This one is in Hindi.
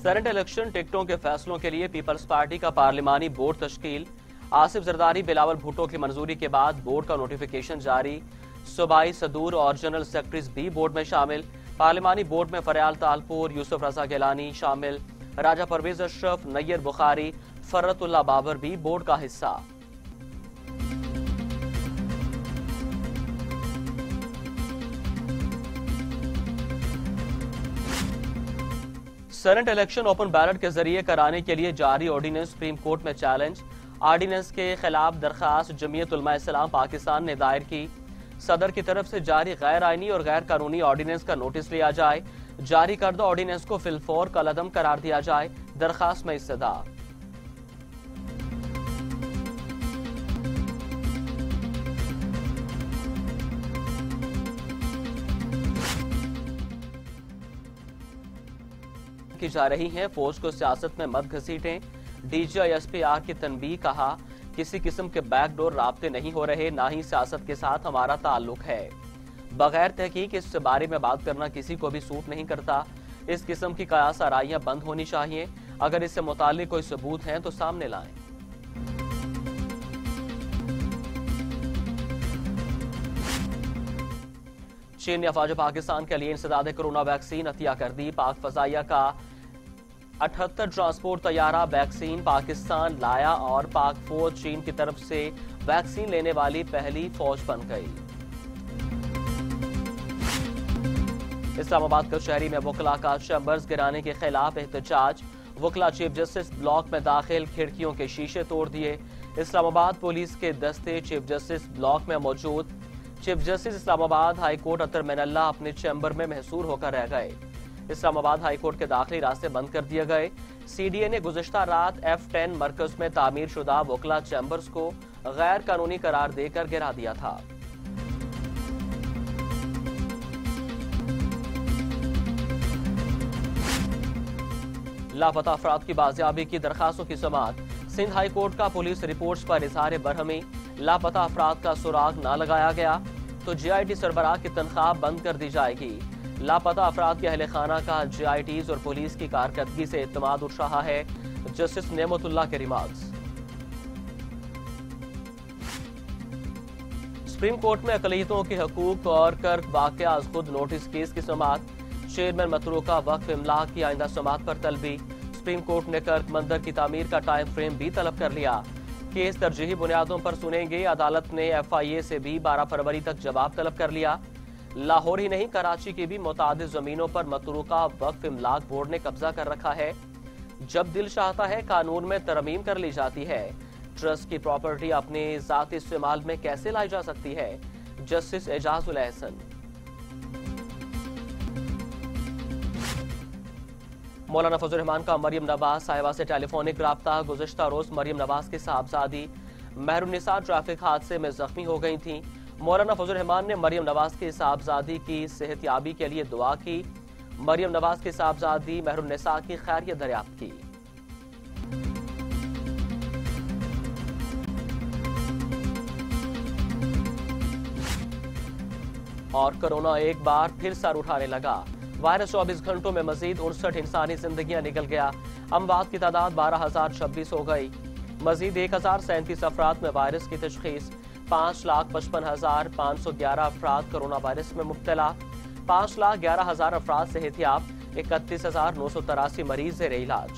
सेनेट इलेक्शन टिकटों के फैसलों के लिए पीपल्स पार्टी का पार्लिमानी बोर्ड तश्कील। आसिफ जरदारी, बिलावल भुट्टो की मंजूरी के बाद बोर्ड का नोटिफिकेशन जारी। सूबाई सदूर और जनरल सेक्रेटरीज भी बोर्ड में शामिल। पार्लिमानी बोर्ड में फरयाल तालपुर, यूसुफ रजा गिलानी शामिल। राजा परवेज अशरफ, नैयर बुखारी, फर्रतुल्ला बाबर भी बोर्ड का हिस्सा। सेनेट इलेक्शन ओपन बैलेट के जरिए कराने के लिए जारी ऑर्डिनेंस सुप्रीम कोर्ट में चैलेंज। ऑर्डिनेंस के खिलाफ दरखास्त जमीयत उलमा इस्लाम पाकिस्तान ने दायर की। सदर की तरफ से जारी गैर आईनी और गैर कानूनी ऑर्डिनेंस का नोटिस लिया जाए। जारी करदा ऑर्डिनेंस को फिलफौर कलअदम करार दिया जाए। दरखास्त में इस्तदा। की जा रही हैं, फौज को सियासत में मत घसीटें। DGI-SP-R की तनबीह, कहा किसी किस्म के बैकडोर राब्ते नहीं हो रहे, ना ही सियासत के साथ हमारा ताल्लुक है। बगैर तहकीक इस बारे में बात करना किसी को भी सूट नहीं करता। इस किस्म की कयास आराइयां बंद होनी चाहिए। अगर इससे मुताल्लिक कोई सबूत हैं तो सामने लाएं। चीन ने अफवाज पाकिस्तान के लिए इंसदाद कोरोना वैक्सीन अतिया कर दी। पाक फजाइया का 78 ट्रांसपोर्ट तैयारा वैक्सीन पाकिस्तान लाया और पाक फौज चीन की तरफ से वैक्सीन लेने वाली पहली फौज बन गई। इस्लामाबाद कचहरी में वकला का चैम्बर्स गिराने के खिलाफ एहतजाज। वकला चीफ जस्टिस ब्लॉक में दाखिल, खिड़कियों के शीशे तोड़ दिए। इस्लामाबाद पुलिस के दस्ते चीफ जस्टिस ब्लॉक में मौजूद। Chief justice Islamabad high court Athar Minallah अपने चैम्बर में महसूर होकर रह गए। इस्लामाबाद हाई कोर्ट के दाखिली रास्ते बंद कर दिए गए। CDA ने गुज़िश्ता रात F10 मरकज में तामीर शुदा वकला चैम्बर्स को गैर कानूनी करार देकर गिरा दिया था। लापता अफराद की बाजियाबी की दरखास्तों की समाअत। सिंध हाई कोर्ट का पुलिस रिपोर्ट्स पर इजहार बरहमी। लापता अफराद का सुराग न लगाया गया तो GIT सरबराह की तनख्वाह बंद कर दी जाएगी। लापता अफराद के अहले खाना का GITs और पुलिस की कारकर्दगी से एतमाद उठ रहा है। जस्टिस नेमतुल्लाह के रिमार्क्स। सुप्रीम कोर्ट में अकलियतों के हकूक और कर्क वाक़या अज़ खुद नोटिस केस की समाअत। चेयरमैन मतरूका वक्फ इमलाक की आइंदा समाअत पर तलबी। सुप्रीम कोर्ट ने कर्क मंदिर की तामीर का टाइम फ्रेम भी तलब कर लिया। केस तरजीही बुनियादों पर सुनेंगे। अदालत ने FIA से भी 12 फरवरी तक जवाब तलब कर लिया। लाहौर ही नहीं, कराची की भी मुतादिद जमीनों पर मतरूका वक्फ इमलाक बोर्ड ने कब्जा कर रखा है। जब दिल चाहता है कानून में तरमीम कर ली जाती है। ट्रस्ट की प्रॉपर्टी अपने ज़ाती इस्तेमाल में कैसे लाई जा सकती है? जस्टिस एजाजुल एहसन। मौलाना फजल रहमान का मरियम नवाज साहिबा से टेलीफोनिक राब्ता। गुज़िश्ता रोज मरियम नवाज की साहबजादी महरुन्निसा ट्रैफिक हादसे में जख्मी हो गई थी। मौलाना फजल रहमान ने मरियम नवाज की साहबजादी की सेहतयाबी के लिए दुआ की। मरियम नवाज की साहबजादी महरुन्निसा की खैरियत दरियाफ्त की। और कोरोना एक बार फिर सर उठाने लगा। वायरस 24 घंटों में मजीद 59 इंसानी जिंदगियां निकल गया। अमवात की तादाद 12,026 हो गई। मजीद 1,037 अफराद में वायरस की तशखीस। 5,55,511 अफराद कोरोना वायरस में मुब्तला। 5,11,000 अफराद सेहतियाब। 31,983 मरीज ज़ेर इलाज।